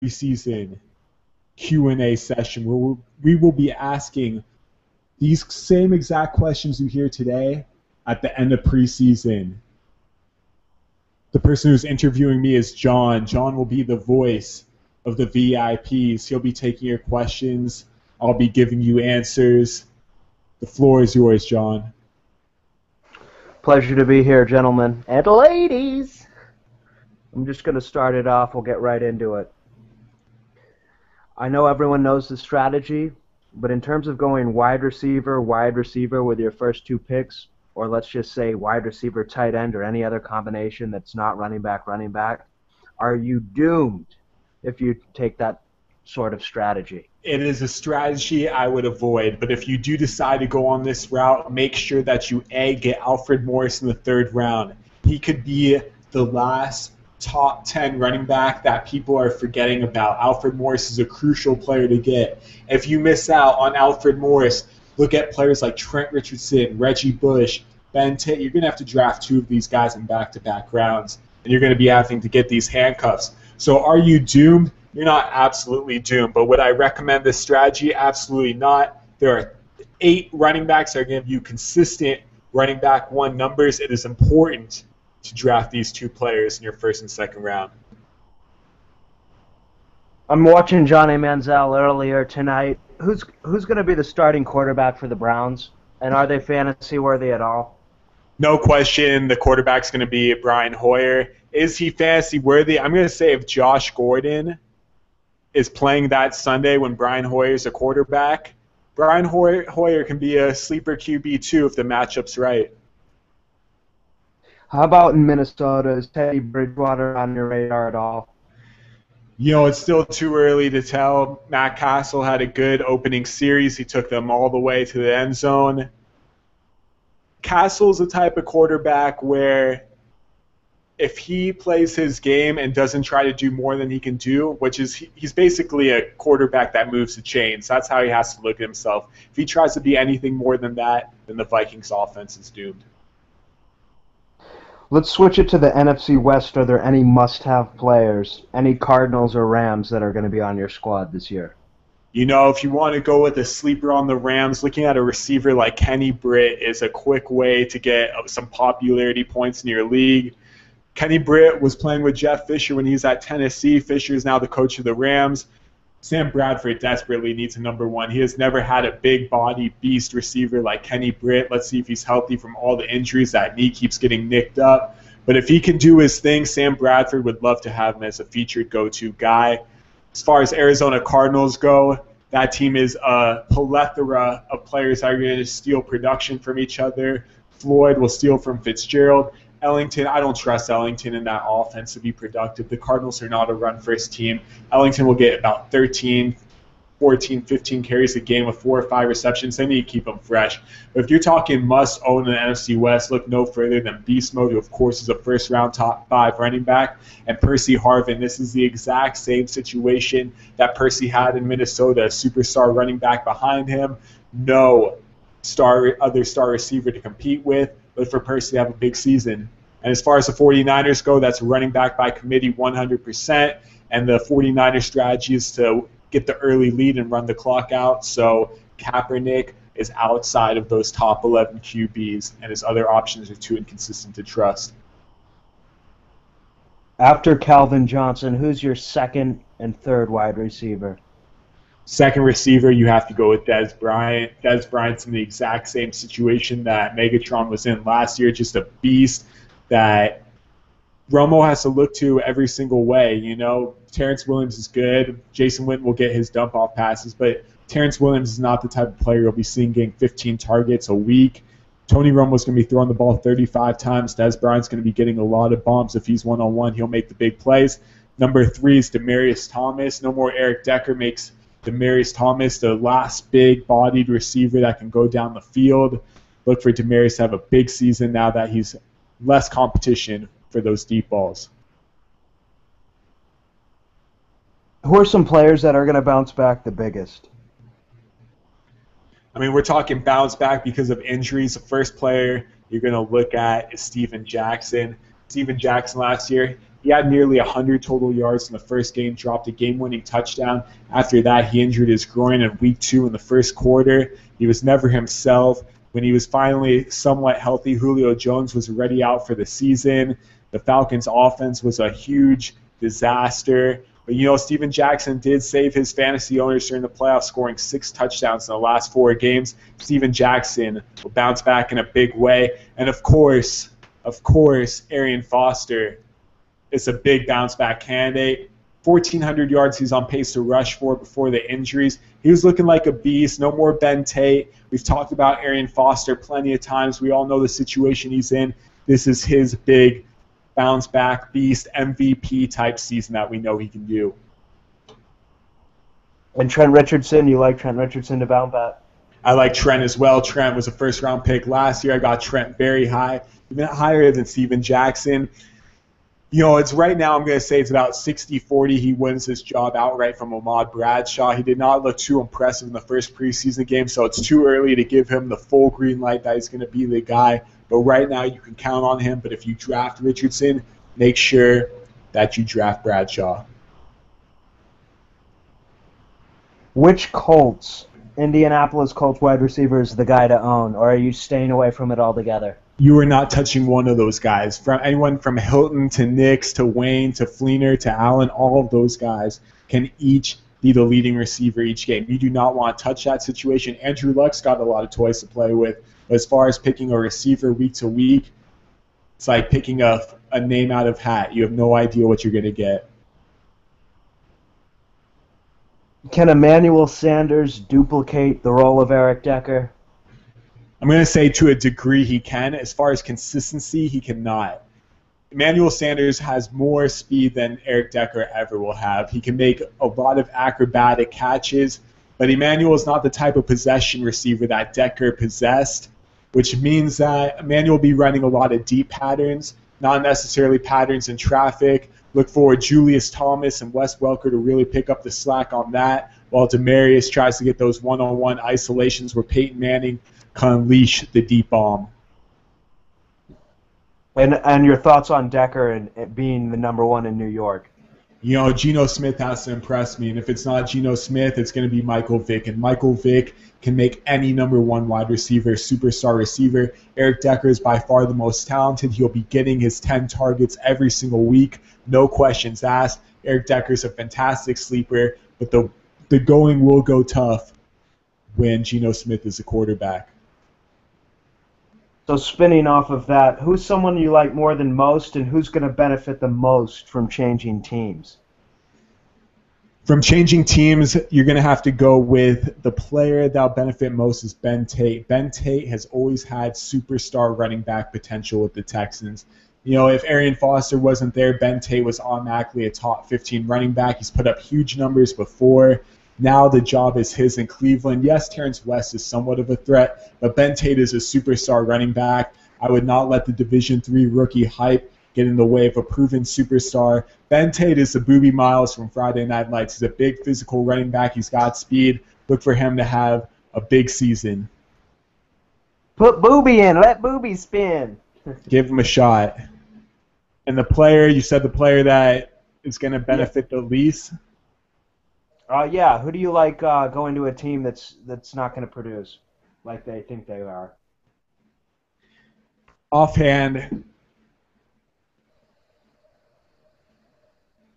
preseason Q&A session where we will be asking these same exact questions you hear today at the end of preseason. The person who's interviewing me is John. John will be the voice of the VIPs. He'll be taking your questions. I'll be giving you answers. The floor is yours, John. Pleasure to be here, gentlemen and ladies. I'm just going to start it off. We'll get right into it. I know everyone knows the strategy, but in terms of going wide receiver with your first two picks, or let's just say wide receiver, tight end, or any other combination that's not running back, are you doomed if you take that sort of strategy? It is a strategy I would avoid, but if you do decide to go on this route, make sure that you, A, get Alfred Morris in the third round. He could be the last top 10 running back that people are forgetting about. Alfred Morris is a crucial player to get. If you miss out on Alfred Morris, look at players like Trent Richardson, Reggie Bush, Ben Tate. You're going to have to draft two of these guys in back-to-back rounds, and you're going to be having to get these handcuffs. So are you doomed? You're not absolutely doomed. But would I recommend this strategy? Absolutely not. There are 8 running backs that are going to give you consistent running back one numbers. It is important to draft these two players in your first and second round. I'm watching Johnny Manziel earlier tonight. Who's going to be the starting quarterback for the Browns? And are they fantasy worthy at all? No question, the quarterback's going to be Brian Hoyer. Is he fantasy worthy? I'm going to say if Josh Gordon is playing that Sunday when Brian Hoyer's a quarterback, Brian Hoyer can be a sleeper QB too if the matchup's right. How about in Minnesota? Is Teddy Bridgewater on your radar at all? You know, it's still too early to tell. Matt Castle had a good opening series. He took them all the way to the end zone. Castle's the type of quarterback where if he plays his game and doesn't try to do more than he can do, which is he's basically a quarterback that moves the chains. That's how he has to look at himself. If he tries to be anything more than that, then the Vikings offense is doomed. Let's switch it to the NFC West. Are there any must-have players, any Cardinals or Rams that are going to be on your squad this year? You know, if you want to go with a sleeper on the Rams, looking at a receiver like Kenny Britt is a quick way to get some popularity points in your league. Kenny Britt was playing with Jeff Fisher when he was at Tennessee. Fisher is now the coach of the Rams. Sam Bradford desperately needs a number one. He has never had a big-body beast receiver like Kenny Britt. Let's see if he's healthy from all the injuries. That knee keeps getting nicked up. But if he can do his thing, Sam Bradford would love to have him as a featured go-to guy. As far as Arizona Cardinals go, that team is a plethora of players that are going to steal production from each other. Floyd will steal from Fitzgerald. Ellington, I don't trust Ellington in that offense to be productive. The Cardinals are not a run-first team. Ellington will get about 13, 14, 15 carries a game with 4 or 5 receptions. They need to keep him fresh. But if you're talking must-own in the NFC West, look no further than Beast Mode, who, of course, is a first-round top 5 running back, and Percy Harvin. This is the exact same situation that Percy had in Minnesota, a superstar running back behind him. No other star receiver to compete with, but for Percy to have a big season. And as far as the 49ers go, that's running back by committee 100%, and the 49ers strategy is to get the early lead and run the clock out. So Kaepernick is outside of those top 11 QBs, and his other options are too inconsistent to trust. After Calvin Johnson, who's your second and third wide receiver? Second receiver, you have to go with Dez Bryant. Dez Bryant's in the exact same situation that Megatron was in last year, just a beast that Romo has to look to every single way. You know, Terrence Williams is good. Jason Witten will get his dump-off passes, but Terrence Williams is not the type of player you'll be seeing getting 15 targets a week. Tony Romo's going to be throwing the ball 35 times. Dez Bryant's going to be getting a lot of bombs. If he's one-on-one, he'll make the big plays. Number 3 is Demaryius Thomas. No more Eric Decker makes Demaryius Thomas the last big-bodied receiver that can go down the field. Look for Demaryius to have a big season now that he's less competition for those deep balls. Who are some players that are going to bounce back the biggest? I mean, we're talking bounce back because of injuries. The first player you're going to look at is Steven Jackson. Steven Jackson last year, He had nearly 100 total yards in the first game, dropped a game-winning touchdown. After that, he injured his groin in week 2 in the first quarter. He was never himself. When he was finally somewhat healthy, Julio Jones was already out for the season. The Falcons' offense was a huge disaster. But, Steven Jackson did save his fantasy owners during the playoffs, scoring 6 touchdowns in the last 4 games. Steven Jackson will bounce back in a big way. And, of course, Arian Foster is a big bounce-back candidate. 1,400 yards he's on pace to rush for before the injuries. He was looking like a beast. No more Ben Tate. We've talked about Arian Foster plenty of times. We all know the situation he's in. This is his big bounce-back beast MVP-type season that we know he can do. And Trent Richardson, you like Trent Richardson to bounce back? I like Trent as well. Trent was a first-round pick last year. I got Trent very high, even higher than Steven Jackson. It's right now, I'm going to say it's about 60-40. He wins this job outright from Ahmad Bradshaw. He did not look too impressive in the first preseason game, so it's too early to give him the full green light that he's going to be the guy. But right now, you can count on him. But if you draft Richardson, make sure that you draft Bradshaw. Which Indianapolis Colts wide receiver is the guy to own, or are you staying away from it altogether? You are not touching one of those guys. From anyone from Hilton to Nix to Wayne to Fleener to Allen, all of those guys can each be the leading receiver each game. You do not want to touch that situation. Andrew Luck's got a lot of toys to play with. But as far as picking a receiver week to week, it's like picking a name out of hat. You have no idea what you're going to get. Can Emmanuel Sanders duplicate the role of Eric Decker? I'm going to say to a degree he can. As far as consistency, he cannot. Emmanuel Sanders has more speed than Eric Decker ever will have. He can make a lot of acrobatic catches, but Emmanuel is not the type of possession receiver that Decker possessed, which means that Emmanuel will be running a lot of deep patterns, not necessarily patterns in traffic. Look for Julius Thomas and Wes Welker to really pick up the slack on that, while Demarius tries to get those one-on-one isolations where Peyton Manning can unleash the deep bomb. And your thoughts on Decker and being the number 1 in New York? Geno Smith has to impress me, and if it's not Geno Smith, it's going to be Michael Vick, and Michael Vick can make any number 1 wide receiver, superstar receiver. Eric Decker is by far the most talented. He'll be getting his 10 targets every single week, no questions asked. Eric Decker is a fantastic sleeper, but the going will go tough when Geno Smith is the quarterback. So spinning off of that, who's someone you like more than most, and who's going to benefit the most from changing teams? From changing teams, you're going to have to go with the player that will benefit most is Ben Tate. Ben Tate has always had superstar running back potential with the Texans. If Arian Foster wasn't there, Ben Tate was automatically a top 15 running back. He's put up huge numbers before. Now the job is his in Cleveland. Yes, Terrence West is somewhat of a threat, but Ben Tate is a superstar running back. I would not let the Division III rookie hype get in the way of a proven superstar. Ben Tate is the Booby Miles from Friday Night Lights. He's a big physical running back. He's got speed. Look for him to have a big season. Put Booby in. Let Booby spin. Give him a shot. And the player, you said the player that is going to benefit the least? Yeah. Who do you like going to a team that's not going to produce like they think they are? Offhand,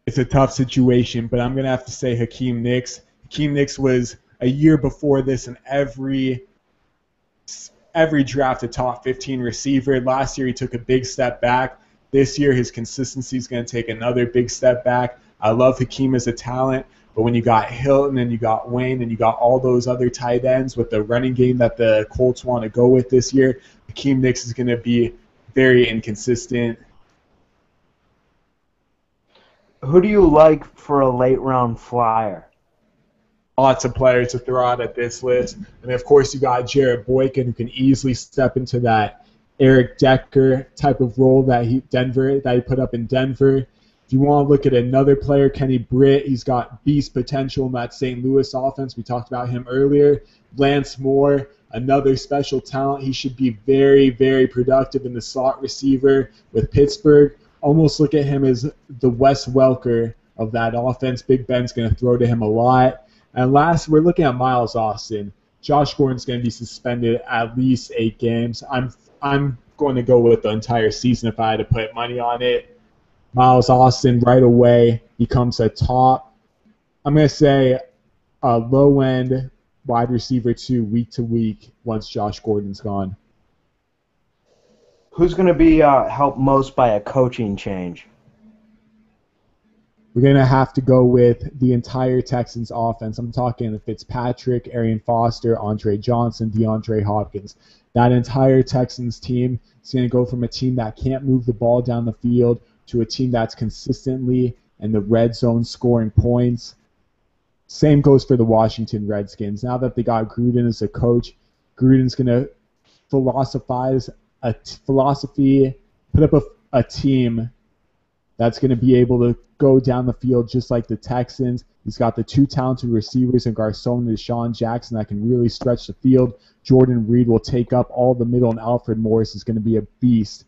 it's a tough situation, but I'm going to have to say Hakeem Nicks. Hakeem Nicks was a year before this in every draft a top 15 receiver. Last year he took a big step back. This year his consistency is going to take another big step back. I love Hakeem as a talent, but when you got Hilton and you got Wayne and you got all those other tight ends with the running game that the Colts want to go with this year, Hakeem Nicks is going to be very inconsistent. Who do you like for a late-round flyer? Lots of players to throw out at this list. And, of course, you got Jared Boykin, who can easily step into that Eric Decker type of role that he put up in Denver. If you want to look at another player, Kenny Britt, he's got beast potential in that St. Louis offense. We talked about him earlier. Lance Moore, another special talent. He should be very, very productive in the slot receiver with Pittsburgh. almost look at him as the Wes Welker of that offense. Big Ben's going to throw to him a lot. And last, we're looking at Miles Austin. Josh Gordon's going to be suspended at least 8 games. I'm going to go with the entire season if I had to put money on it. Miles Austin right away becomes a top, I'm going to say, a low-end wide receiver 2 week to week once Josh Gordon's gone. Who's going to be helped most by a coaching change? We're going to have to go with the entire Texans offense. I'm talking Fitzpatrick, Arian Foster, Andre Johnson, DeAndre Hopkins. That entire Texans team is going to go from a team that can't move the ball down the field to a team that's consistently in the red zone scoring points. Same goes for the Washington Redskins. Now that they got Gruden as a coach, Gruden's going to philosophize a philosophy, put up a team that's going to be able to go down the field just like the Texans. He's got the 2 talented receivers in Garcon and Deshaun Jackson that can really stretch the field. Jordan Reed will take up all the middle, and Alfred Morris is going to be a beast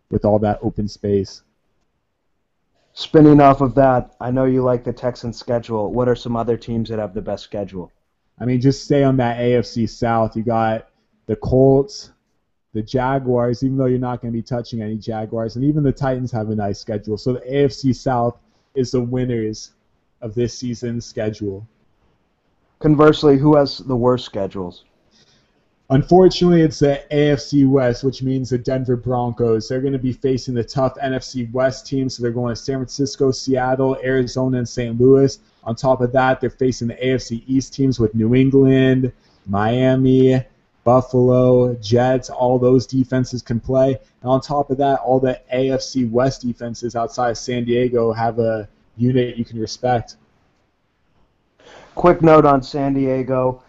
with all that open space. Spinning off of that, I know you like the Texans schedule. What are some other teams that have the best schedule? I mean, just stay on that AFC South. You got the Colts, the Jaguars, even though you're not going to be touching any Jaguars, and even the Titans have a nice schedule. So the AFC South is the winners of this season's schedule. Conversely, who has the worst schedules? Unfortunately, it's the AFC West, which means the Denver Broncos. They're going to be facing the tough NFC West teams, so they're going to San Francisco, Seattle, Arizona, and St. Louis. On top of that, they're facing the AFC East teams with New England, Miami, Buffalo, Jets. All those defenses can play. And on top of that, all the AFC West defenses outside of San Diego have a unit you can respect. Quick note on San Diego.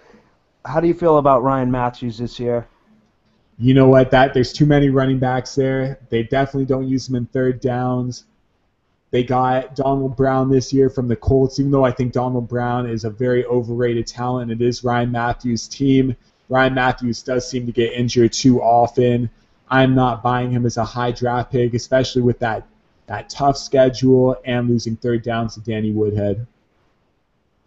How do you feel about Ryan Matthews this year? You know what? There's too many running backs there. They definitely don't use them in third downs. They got Donald Brown this year from the Colts, even though I think Donald Brown is a very overrated talent. It is Ryan Matthews' team. Ryan Matthews does seem to get injured too often. I'm not buying him as a high draft pick, especially with that tough schedule and losing third downs to Danny Woodhead.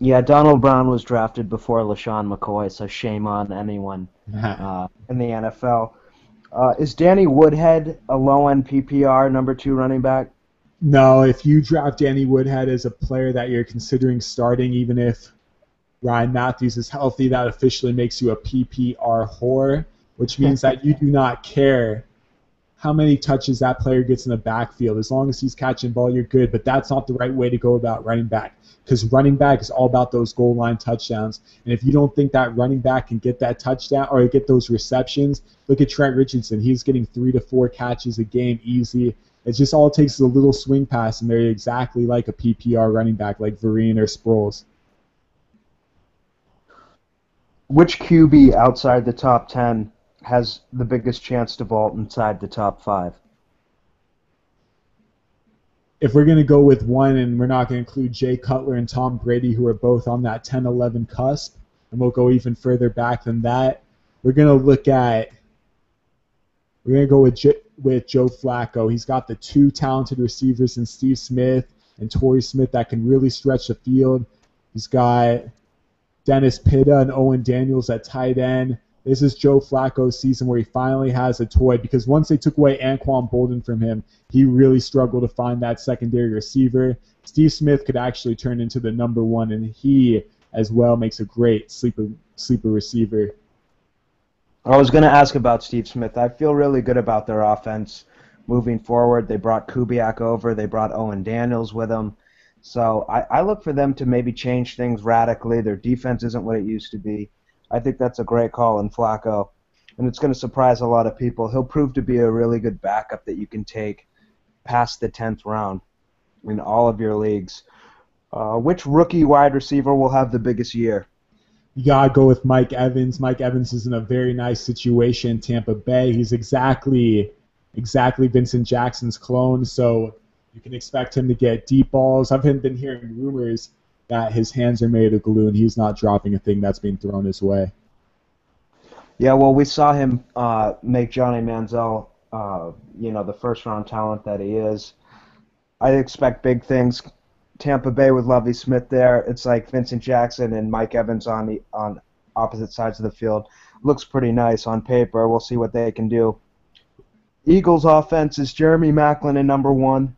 Yeah, Donald Brown was drafted before LaShawn McCoy, so shame on anyone in the NFL. Is Danny Woodhead a low-end PPR number 2 running back? No, if you draft Danny Woodhead as a player that you're considering starting, even if Ryan Matthews is healthy, that officially makes you a PPR whore, which means that you do not care how many touches that player gets in the backfield. As long as he's catching ball, you're good, but that's not the right way to go about running back, because running back is all about those goal line touchdowns. And if you don't think that running back can get that touchdown or get those receptions, look at Trent Richardson. He's getting 3 to 4 catches a game easy. It just all takes is a little swing pass, and they're exactly like a PPR running back like Vereen or Sproles. Which QB outside the top 10 has the biggest chance to vault inside the top 5? If we're going to go with one, and we're not going to include Jay Cutler and Tom Brady, who are both on that 10-11 cusp, and we'll go even further back than that, we're going to go with Joe Flacco. He's got the 2 talented receivers in Steve Smith and Torrey Smith that can really stretch the field. He's got Dennis Pitta and Owen Daniels at tight end. This is Joe Flacco's season where he finally has a toy, because once they took away Anquan Bolden from him, he really struggled to find that secondary receiver. Steve Smith could actually turn into the number 1, and he as well makes a great sleeper receiver. I was going to ask about Steve Smith. I feel really good about their offense moving forward. They brought Kubiak over. They brought Owen Daniels with them. So I look for them to maybe change things radically. Their defense isn't what it used to be. I think that's a great call in Flacco, and it's going to surprise a lot of people. He'll prove to be a really good backup that you can take past the 10th round in all of your leagues. Which rookie wide receiver will have the biggest year? You got to go with Mike Evans. Mike Evans is in a very nice situation in Tampa Bay. He's exactly Vincent Jackson's clone, so you can expect him to get deep balls. I've been hearing rumors that his hands are made of glue and he's not dropping a thing that's being thrown his way. Yeah, well, we saw him make Johnny Manziel, the first-round talent that he is. I expect big things. Tampa Bay with Lovie Smith there. It's like Vincent Jackson and Mike Evans on opposite sides of the field. Looks pretty nice on paper. We'll see what they can do. Eagles offense is Jeremy Maclin in number one.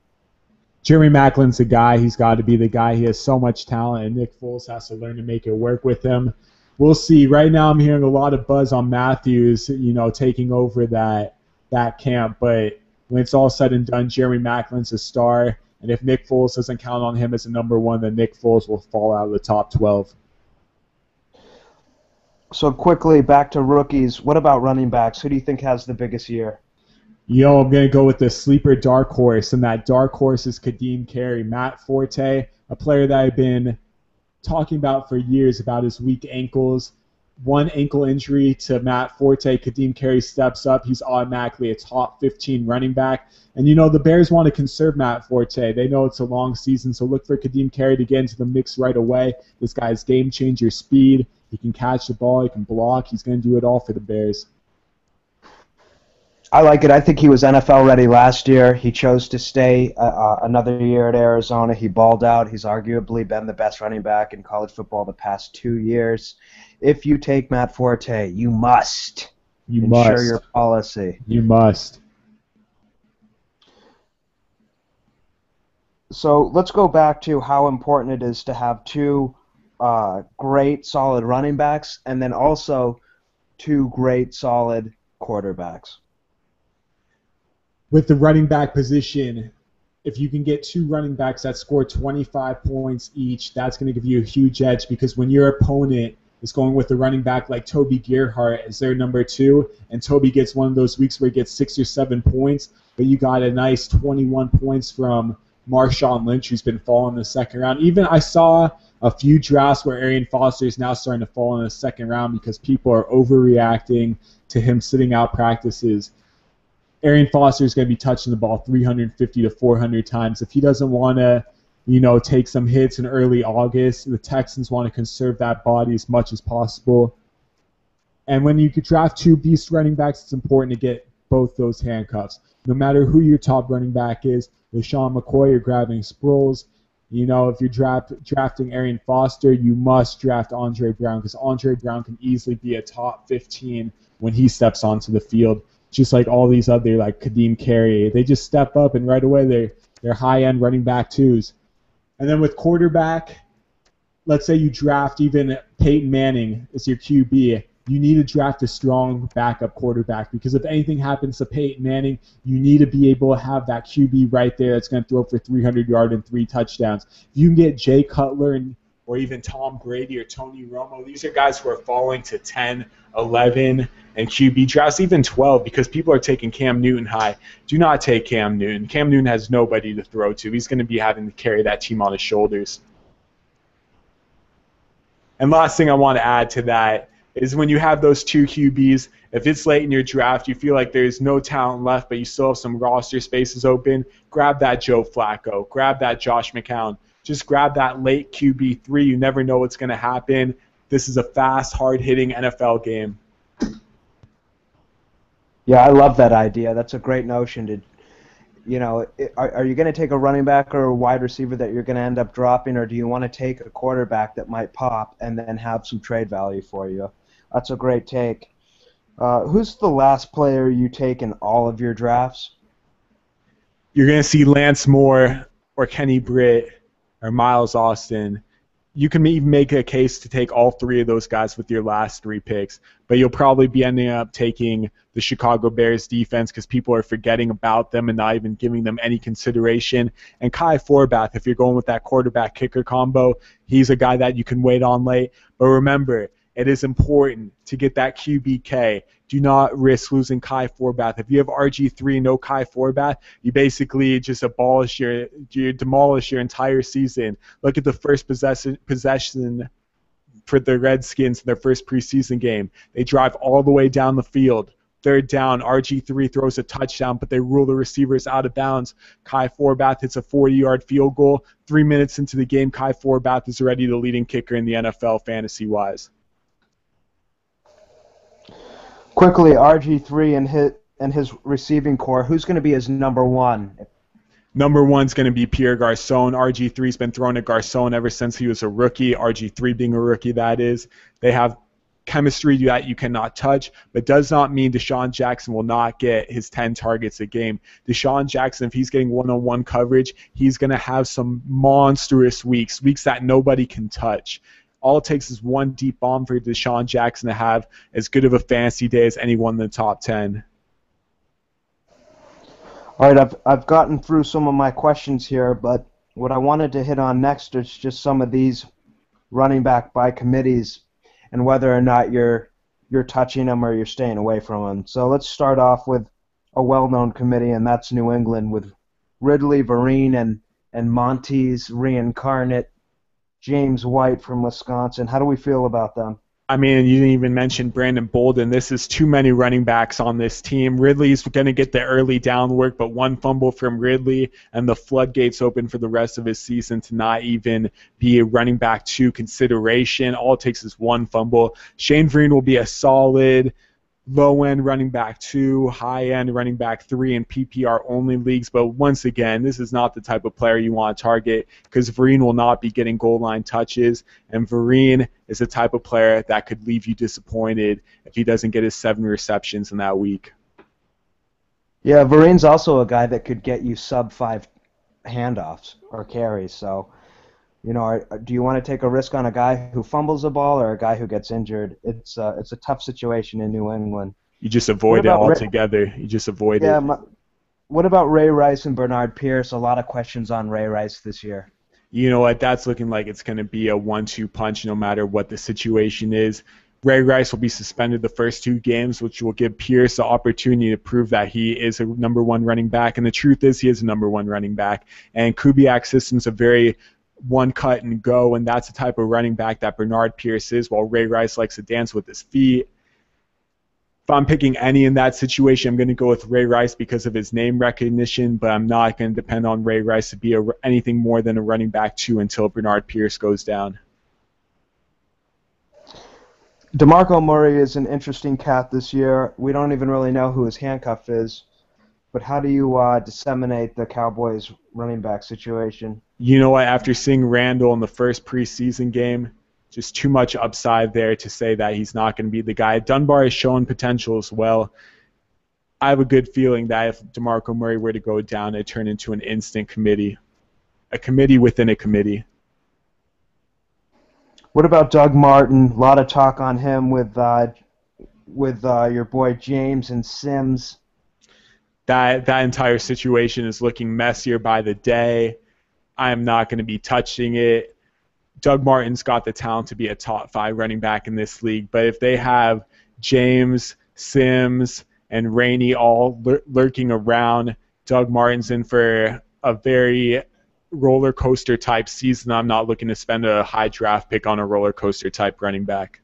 Jeremy Maclin's the guy. He's got to be the guy. He has so much talent, and Nick Foles has to learn to make it work with him. We'll see. Right now I'm hearing a lot of buzz on Matthews, taking over that camp. But when it's all said and done, Jeremy Maclin's a star. And if Nick Foles doesn't count on him as a number one, then Nick Foles will fall out of the top 12. So quickly, back to rookies. What about running backs? Who do you think has the biggest year? I'm going to go with the sleeper dark horse, and that dark horse is Kadeem Carey. Matt Forte, a player that I've been talking about for years about his weak ankles. One ankle injury to Matt Forte, Kadeem Carey steps up. He's automatically a top 15 running back. And, the Bears want to conserve Matt Forte. They know it's a long season, so look for Kadeem Carey to get into the mix right away. This guy's game-changer speed. He can catch the ball. He can block. He's going to do it all for the Bears. I like it. I think he was NFL ready last year. He chose to stay another year at Arizona. He balled out. He's arguably been the best running back in college football the past 2 years. If you take Matt Forte, you must ensure your policy. You must. So let's go back to how important it is to have two great, solid running backs and then also two great, solid quarterbacks. With the running back position, if you can get two running backs that score 25 points each, that's going to give you a huge edge because when your opponent is going with a running back like Toby Gerhart as their number two, and Toby gets one of those weeks where he gets 6 or 7 points, but you got a nice 21 points from Marshawn Lynch, who's been falling in the second round. Even I saw a few drafts where Arian Foster is now starting to fall in the second round because people are overreacting to him sitting out practices. Arian Foster is going to be touching the ball 350 to 400 times. If he doesn't want to, take some hits in early August, the Texans want to conserve that body as much as possible. And when you could draft two beast running backs, it's important to get both those handcuffs. No matter who your top running back is, LaShawn McCoy or grabbing Sproles, if you're drafting Arian Foster, you must draft Andre Brown because Andre Brown can easily be a top 15 when he steps onto the field. Just like all these other, like Kadeem Carey, they just step up and right away they're high-end running back twos. And then with quarterback, let's say you draft even Peyton Manning as your QB, you need to draft a strong backup quarterback because if anything happens to Peyton Manning, you need to be able to have that QB right there that's going to throw for 300 yards and 3 touchdowns. If you can get Jay Cutler or even Tom Brady or Tony Romo, these are guys who are falling to 10, 11, and QB drafts, even 12, because people are taking Cam Newton high. Do not take Cam Newton. Cam Newton has nobody to throw to. He's going to be having to carry that team on his shoulders. And last thing I want to add to that is when you have those two QBs, if it's late in your draft, you feel like there's no talent left, but you still have some roster spaces open, grab that Joe Flacco, grab that Josh McCown. Just grab that late QB3. You never know what's going to happen. This is a fast, hard-hitting NFL game. Yeah, I love that idea. That's a great notion. Are you going to take a running back or a wide receiver that you're going to end up dropping, or do you want to take a quarterback that might pop and then have some trade value for you? That's a great take. Who's the last player you take in all of your drafts? You're going to see Lance Moore or Kenny Britt or Miles Austin. You can even make a case to take all three of those guys with your last 3 picks, but you'll probably be ending up taking the Chicago Bears defense because people are forgetting about them and not even giving them any consideration. And Kai Forbath, if you're going with that quarterback-kicker combo, he's a guy that you can wait on late. But remember, it is important to get that QBK. Do not risk losing Kai Forbath. If you have RG3, no Kai Forbath, you basically just demolish your entire season. Look at the first possession for the Redskins in their first preseason game. They drive all the way down the field. 3rd down, RG3 throws a touchdown, but they rule the receivers out of bounds. Kai Forbath hits a 40-yard field goal. 3 minutes into the game, Kai Forbath is already the leading kicker in the NFL fantasy-wise. Quickly, RG3 and his receiving core, who's going to be his number one? Number one's going to be Pierre Garçon. RG3's been thrown at Garçon ever since he was a rookie. RG3 being a rookie, that is. They have chemistry that you cannot touch, but does not mean Deshaun Jackson will not get his 10 targets a game. Deshaun Jackson, if he's getting one-on-one coverage, he's going to have some monstrous weeks that nobody can touch. All it takes is one deep bomb for Deshaun Jackson to have as good of a fantasy day as anyone in the top 10. All right, I've gotten through some of my questions here, but what I wanted to hit on next is just some of these running back by committees and whether or not you're touching them or you're staying away from them. So let's start off with a well-known committee, and that's New England with Ridley, Vereen, and Monty's reincarnate James White from Wisconsin. How do we feel about them? I mean, you didn't even mention Brandon Bolden. This is too many running backs on this team. Ridley's going to get the early down work, but one fumble from Ridley, and the floodgates open for the rest of his season to not even be a running back 2 consideration. All it takes is one fumble. Shane Vereen will be a solid low-end running back 2, high-end running back 3 in PPR-only leagues. But once again, this is not the type of player you want to target because Vereen will not be getting goal line touches, and Vereen is the type of player that could leave you disappointed if he doesn't get his 7 receptions in that week. Yeah, Vereen's also a guy that could get you sub-5 handoffs or carries. So, you know, do you want to take a risk on a guy who fumbles the ball or a guy who gets injured? It's a tough situation in New England. You just avoid it altogether. You just avoid it. What about Ray Rice and Bernard Pierce? A lot of questions on Ray Rice this year. You know what? That's looking like it's going to be a 1-2 punch no matter what the situation is. Ray Rice will be suspended the first 2 games, which will give Pierce the opportunity to prove that he is a number 1 running back. And the truth is he is a number 1 running back. And Kubiak's system's a very one cut and go, and that's the type of running back that Bernard Pierce is, while Ray Rice likes to dance with his feet. If I'm picking any in that situation, I'm going to go with Ray Rice because of his name recognition, but I'm not going to depend on Ray Rice to be anything more than a running back 2 until Bernard Pierce goes down. DeMarco Murray is an interesting cat this year. We don't even really know who his handcuff is, but how do you disseminate the Cowboys running back situation? You know what? After seeing Randall in the first preseason game, just too much upside there to say that he's not going to be the guy. Dunbar has shown potential as well. I have a good feeling that if DeMarco Murray were to go down, it'd turn into an instant committee. A committee within a committee. What about Doug Martin? A lot of talk on him with your boy James and Sims. That entire situation is looking messier by the day. I am not going to be touching it. Doug Martin's got the talent to be a top 5 running back in this league, but if they have James, Sims, and Rainey all lurking around, Doug Martin's in for a very roller coaster type season. I'm not looking to spend a high draft pick on a roller coaster type running back.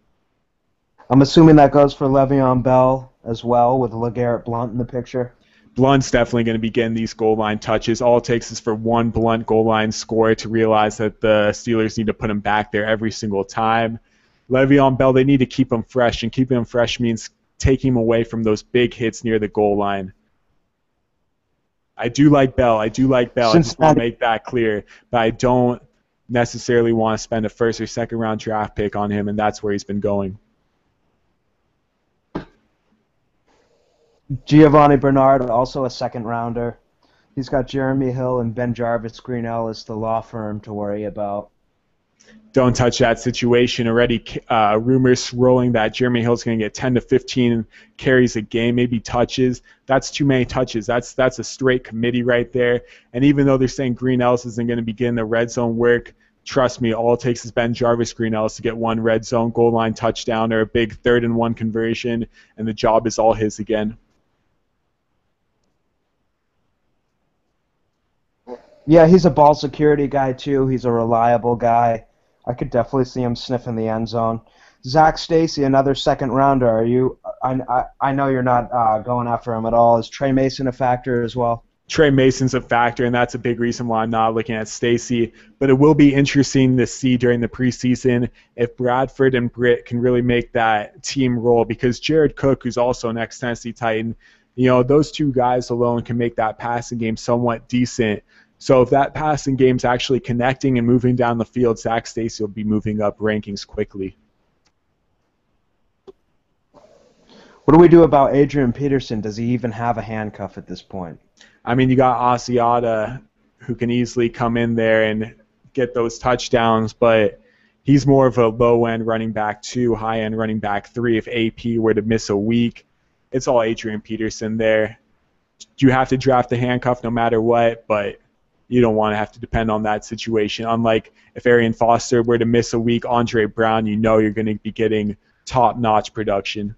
I'm assuming that goes for Le'Veon Bell as well, with LeGarrette Blount in the picture. Blunt's definitely going to be getting these goal line touches. All it takes is for one Blunt goal line score to realize that the Steelers need to put him back there every single time. Le'Veon Bell, they need to keep him fresh, and keeping him fresh means taking him away from those big hits near the goal line. I do like Bell. I just want to make that clear. But I don't necessarily want to spend a first or second round draft pick on him, and that's where he's been going. Giovanni Bernard, also a second rounder. He's got Jeremy Hill and Ben Jarvis Green Ellis, the law firm, to worry about. Don't touch that situation. Already rumors rolling that Jeremy Hill's going to get 10 to 15 carries a game, maybe touches. That's too many touches. That's a straight committee right there. And even though they're saying Green Ellis isn't going to begin the red zone work, trust me, all it takes is Ben Jarvis Green Ellis to get one red zone goal line touchdown or a big 3rd-and-1 conversion, and the job is all his again. Yeah, he's a ball security guy, too. He's a reliable guy. I could definitely see him sniffing the end zone. Zach Stacy, another second rounder. Are you? I know you're not going after him at all. Is Trey Mason a factor as well? Trey Mason's a factor, and that's a big reason why I'm not looking at Stacy. But it will be interesting to see during the preseason if Bradford and Britt can really make that team roll, because Jared Cook, who's also an ex-Tennessee Titan, those two guys alone can make that passing game somewhat decent. So if that passing game's actually connecting and moving down the field, Zach Stacy will be moving up rankings quickly. What do we do about Adrian Peterson? Does he even have a handcuff at this point? I mean, you got Asiata, who can easily come in there and get those touchdowns, but he's more of a low-end running back 2, high-end running back 3. If AP were to miss a week, it's all Adrian Peterson there. You have to draft a handcuff no matter what, but you don't want to have to depend on that situation. Unlike if Arian Foster were to miss a week, Andre Brown, you're going to be getting top-notch production.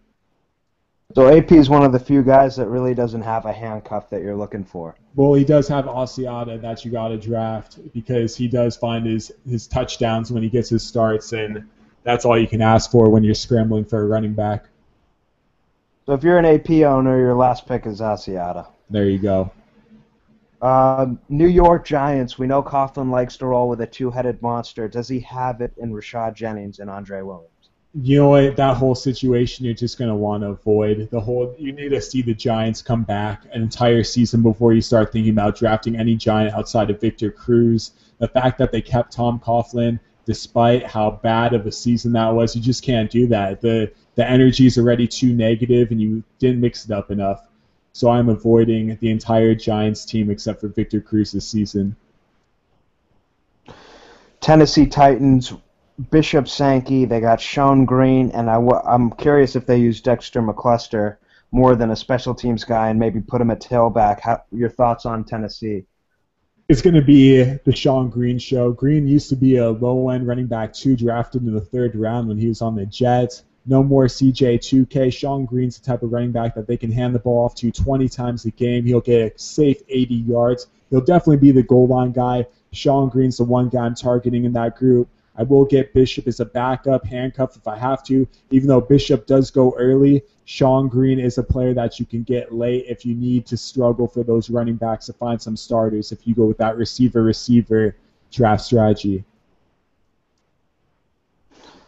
So AP is one of the few guys that really doesn't have a handcuff that you're looking for. Well, he does have Asiata that you got to draft because he does find his touchdowns when he gets his starts, and that's all you can ask for when you're scrambling for a running back. So if you're an AP owner, your last pick is Asiata. There you go. New York Giants, we know Coughlin likes to roll with a two-headed monster. Does he have it in Rashad Jennings and Andre Williams? You know what? That whole situation you're just going to want to avoid. You need to see the Giants come back an entire season before you start thinking about drafting any Giant outside of Victor Cruz. The fact that they kept Tom Coughlin, despite how bad of a season that was, you just can't do that. The energy is already too negative, and you didn't mix it up enough. So I'm avoiding the entire Giants team except for Victor Cruz this season. Tennessee Titans, Bishop Sankey, they got Sean Green, and I'm curious if they use Dexter McCluster more than a special teams guy and maybe put him at tailback. Your thoughts on Tennessee? It's going to be the Sean Green show. Green used to be a low-end running back 2 drafted in the 3rd round when he was on the Jets. No more CJ2K. Sean Green's the type of running back that they can hand the ball off to 20 times a game. He'll get a safe 80 yards. He'll definitely be the goal line guy. Sean Green's the one guy I'm targeting in that group. I will get Bishop as a backup handcuff if I have to. Even though Bishop does go early, Sean Green is a player that you can get late if you need to struggle for those running backs to find some starters if you go with that receiver draft strategy.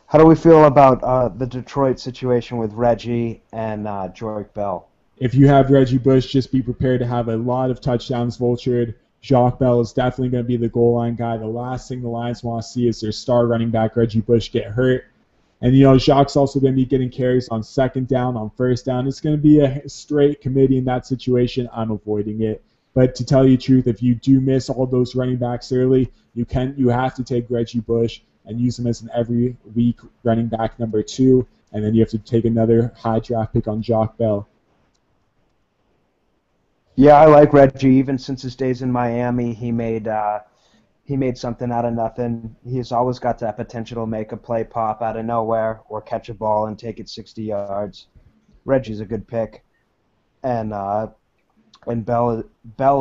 How do we feel about the Detroit situation with Reggie and Jorik Bell? If you have Reggie Bush, just be prepared to have a lot of touchdowns vultured. Jacques Bell is definitely going to be the goal line guy. The last thing the Lions want to see is their star running back, Reggie Bush, get hurt. And, Jacques also going to be getting carries on 2nd down, on 1st down. It's going to be a straight committee in that situation. I'm avoiding it. But to tell you the truth, if you do miss all those running backs early, you have to take Reggie Bush and use him as an every week running back number 2. And then you have to take another high draft pick on Jacques Bell. Yeah, I like Reggie. Even since his days in Miami, he made something out of nothing. He's always got that potential to make a play pop out of nowhere or catch a ball and take it 60 yards. Reggie's a good pick, and Bell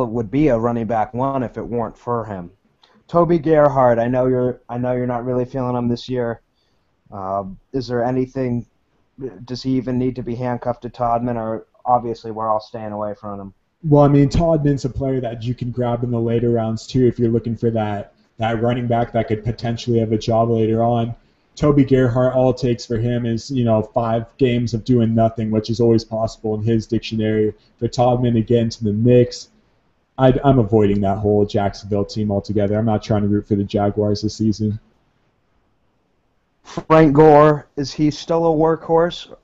would be a running back 1 if it weren't for him. Toby Gerhart, I know you're not really feeling him this year. Is there anything? Does he even need to be handcuffed to Todman, or obviously we're all staying away from him? Well, I mean, Todman's a player that you can grab in the later rounds, too, if you're looking for that running back that could potentially have a job later on. Toby Gerhart, all it takes for him is, 5 games of doing nothing, which is always possible in his dictionary. For Todman to get into the mix, I'm avoiding that whole Jacksonville team altogether. I'm not trying to root for the Jaguars this season. Frank Gore, is he still a workhorse?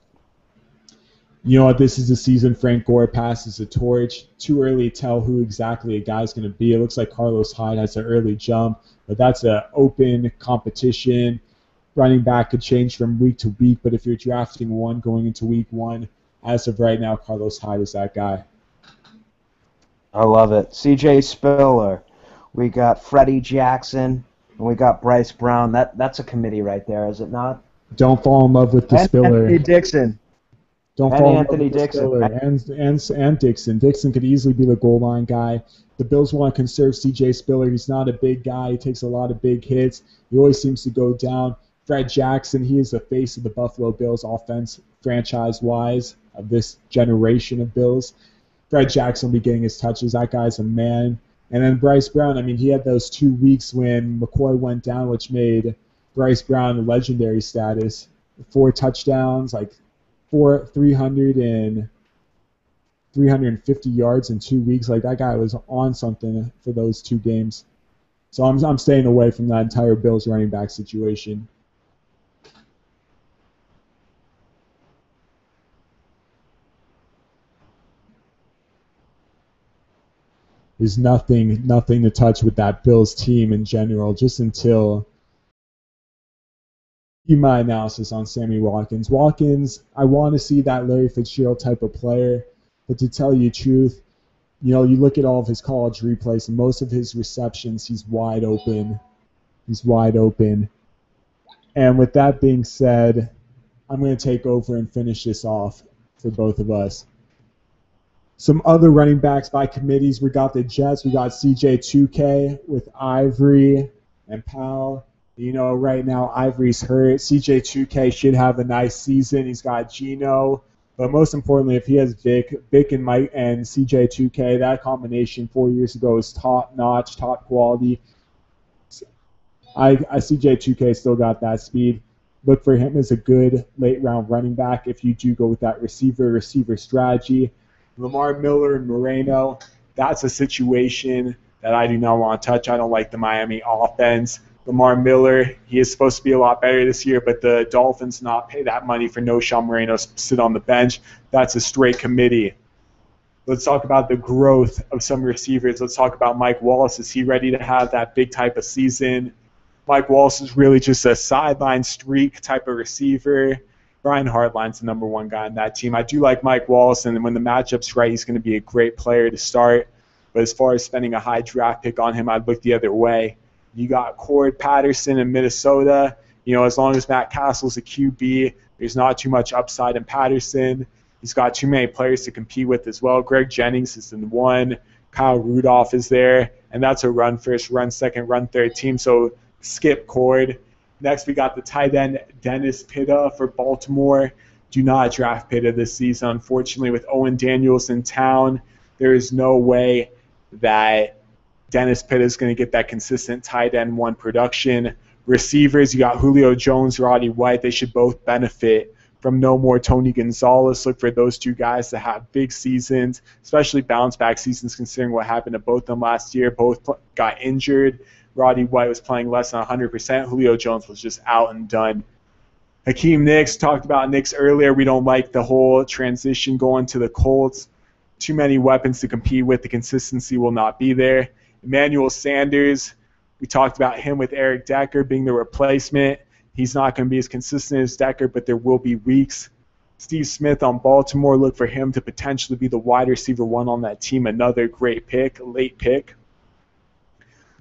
You know what, this is the season Frank Gore passes the torch. Too early to tell who exactly a guy's going to be. It looks like Carlos Hyde has an early jump, but that's an open competition. Running back could change from week to week, but if you're drafting one going into week 1, as of right now, Carlos Hyde is that guy. I love it. C.J. Spiller. We got Freddie Jackson, and we got Bryce Brown. That's a committee right there, is it not? Don't fall in love with the Spiller. Anthony Dixon. Don't and fall Anthony in love with Dixon. Spiller. And Dixon. Dixon could easily be the goal line guy. The Bills want to conserve C.J. Spiller. He's not a big guy. He takes a lot of big hits. He always seems to go down. Fred Jackson, he is the face of the Buffalo Bills offense, franchise-wise, of this generation of Bills. Fred Jackson will be getting his touches. That guy's a man. And then Bryce Brown, I mean, he had those 2 weeks when McCoy went down, which made Bryce Brown legendary status. 4 touchdowns, like 300 and 350 yards in 2 weeks. Like, that guy was on something for those 2 games. So I'm staying away from that entire Bills running back situation. There's nothing to touch with that Bills team in general, just until my analysis on Sammy Watkins. Watkins, I want to see that Larry Fitzgerald type of player, but to tell you the truth, you know, you look at all of his college replays, and most of his receptions, he's wide open. He's wide open. And with that being said, I'm going to take over and finish this off for both of us. Some other running backs by committees. We got the Jets. We got CJ2K with Ivory and Powell. You know, right now Ivory's hurt. CJ2K should have a nice season. He's got Geno. But most importantly, if he has Vic and Mike and CJ2K, that combination 4 years ago was top-notch, top quality. CJ2K still got that speed. Look for him as a good late-round running back if you do go with that receiver strategy. Lamar Miller and Moreno, that's a situation that I do not want to touch. I don't like the Miami offense. Lamar Miller, he is supposed to be a lot better this year, but the Dolphins not pay that money for Knowshon Moreno to sit on the bench. That's a straight committee. Let's talk about the growth of some receivers. Let's talk about Mike Wallace. Is he ready to have that big type of season? Mike Wallace is really just a sideline streak type of receiver. Brian Hartline's the number 1 guy on that team. I do like Mike Wallace, and when the matchup's right, he's going to be a great player to start. But as far as spending a high draft pick on him, I'd look the other way. You got Cord Patterson in Minnesota. You know, as long as Matt Castle's a QB, there's not too much upside in Patterson. He's got too many players to compete with as well. Greg Jennings is in 1. Kyle Rudolph is there. And that's a run first, run second, run third team. So skip Cord. Next, we got the tight end Dennis Pitta for Baltimore. Do not draft Pitta this season. Unfortunately, with Owen Daniels in town, there is no way that Dennis Pitta is going to get that consistent tight end 1 production. Receivers, you got Julio Jones, Roddy White. They should both benefit from no more Tony Gonzalez. Look for those 2 guys to have big seasons, especially bounce-back seasons considering what happened to both of them last year. Both got injured. Roddy White was playing less than 100%. Julio Jones was just out and done. Hakeem Nicks, talked about Nicks earlier. We don't like the whole transition going to the Colts. Too many weapons to compete with. The consistency will not be there. Emmanuel Sanders, we talked about him with Eric Decker being the replacement. He's not going to be as consistent as Decker, but there will be weeks. Steve Smith on Baltimore, look for him to potentially be the wide receiver 1 on that team. Another great pick, late pick.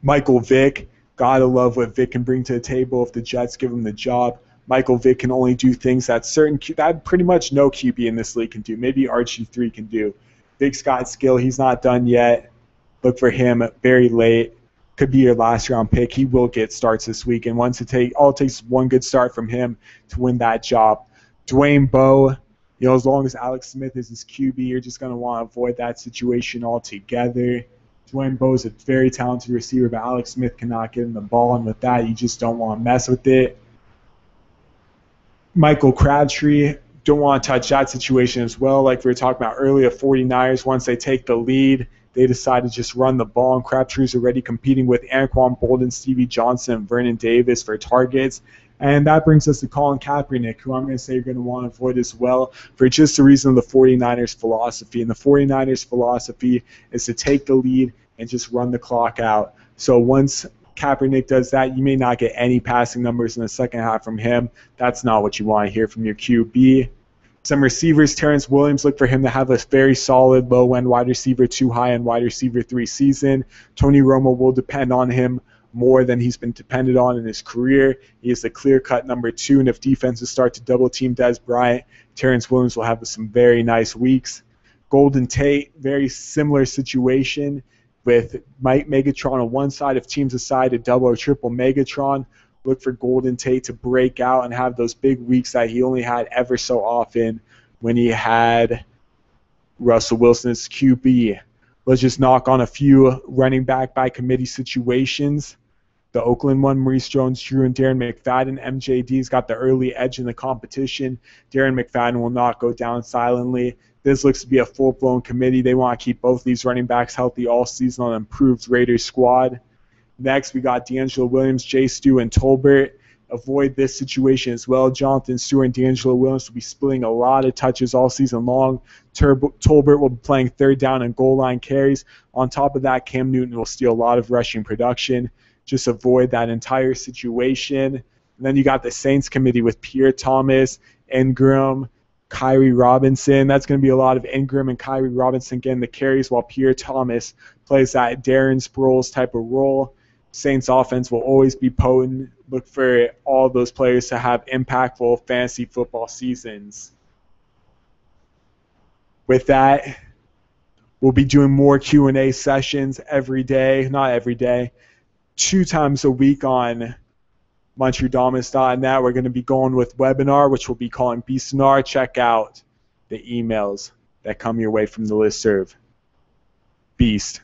Michael Vick, gotta love what Vick can bring to the table if the Jets give him the job. Michael Vick can only do things that pretty much no QB in this league can do. Maybe RG3 can do. Vick's got skill. He's not done yet. Look for him very late. Could be your last round pick. He will get starts this week, and all it takes one good start from him to win that job. Dwayne Bowe, you know, as long as Alex Smith is his QB, you're just going to want to avoid that situation altogether. Dwayne Bowe is a very talented receiver, but Alex Smith cannot get him the ball, and with that, you just don't want to mess with it. Michael Crabtree, don't want to touch that situation as well. Like we were talking about earlier, 49ers, once they take the lead, they decide to just run the ball, and Crabtree's already competing with Anquan Bolden, Stevie Johnson, and Vernon Davis for targets. And that brings us to Colin Kaepernick, who I'm going to say you're going to want to avoid as well for just the reason of the 49ers philosophy. And the 49ers philosophy is to take the lead and just run the clock out. So once Kaepernick does that, you may not get any passing numbers in the second half from him. That's not what you want to hear from your QB. Some receivers, Terrence Williams, look for him to have a very solid low-end wide receiver 2 high-end wide receiver 3 season. Tony Romo will depend on him more than he's been depended on in his career. He is the clear-cut number 2, and if defenses start to double-team Dez Bryant, Terrence Williams will have some very nice weeks. Golden Tate, very similar situation with Mike Megatron on one side. If teams decide to double or triple Megatron, look for Golden Tate to break out and have those big weeks that he only had ever so often when he had Russell Wilson as QB. Let's just knock on a few running back by committee situations. The Oakland one, Maurice Jones-Drew and Darren McFadden. MJD's got the early edge in the competition. Darren McFadden will not go down silently. This looks to be a full-blown committee. They want to keep both these running backs healthy all season on an improved Raiders squad. Next, we got D'Angelo Williams, Jay Stu, and Tolbert. Avoid this situation as well. Jonathan Stewart and D'Angelo Williams will be splitting a lot of touches all season long. Tolbert will be playing third down and goal line carries. On top of that, Cam Newton will steal a lot of rushing production. Just avoid that entire situation. And then you got the Saints committee with Pierre Thomas, Ingram, Kyrie Robinson. That's going to be a lot of Ingram and Kyrie Robinson getting the carries while Pierre Thomas plays that Darren Sproles type of role. Saints offense will always be potent. Look for all those players to have impactful fantasy football seasons. With that, we'll be doing more Q&A sessions every day. Not every day. 2 times a week on Montredamus.net. We're going to be going with webinar, which we'll be calling Beastinar. Check out the emails that come your way from the listserv. Beast.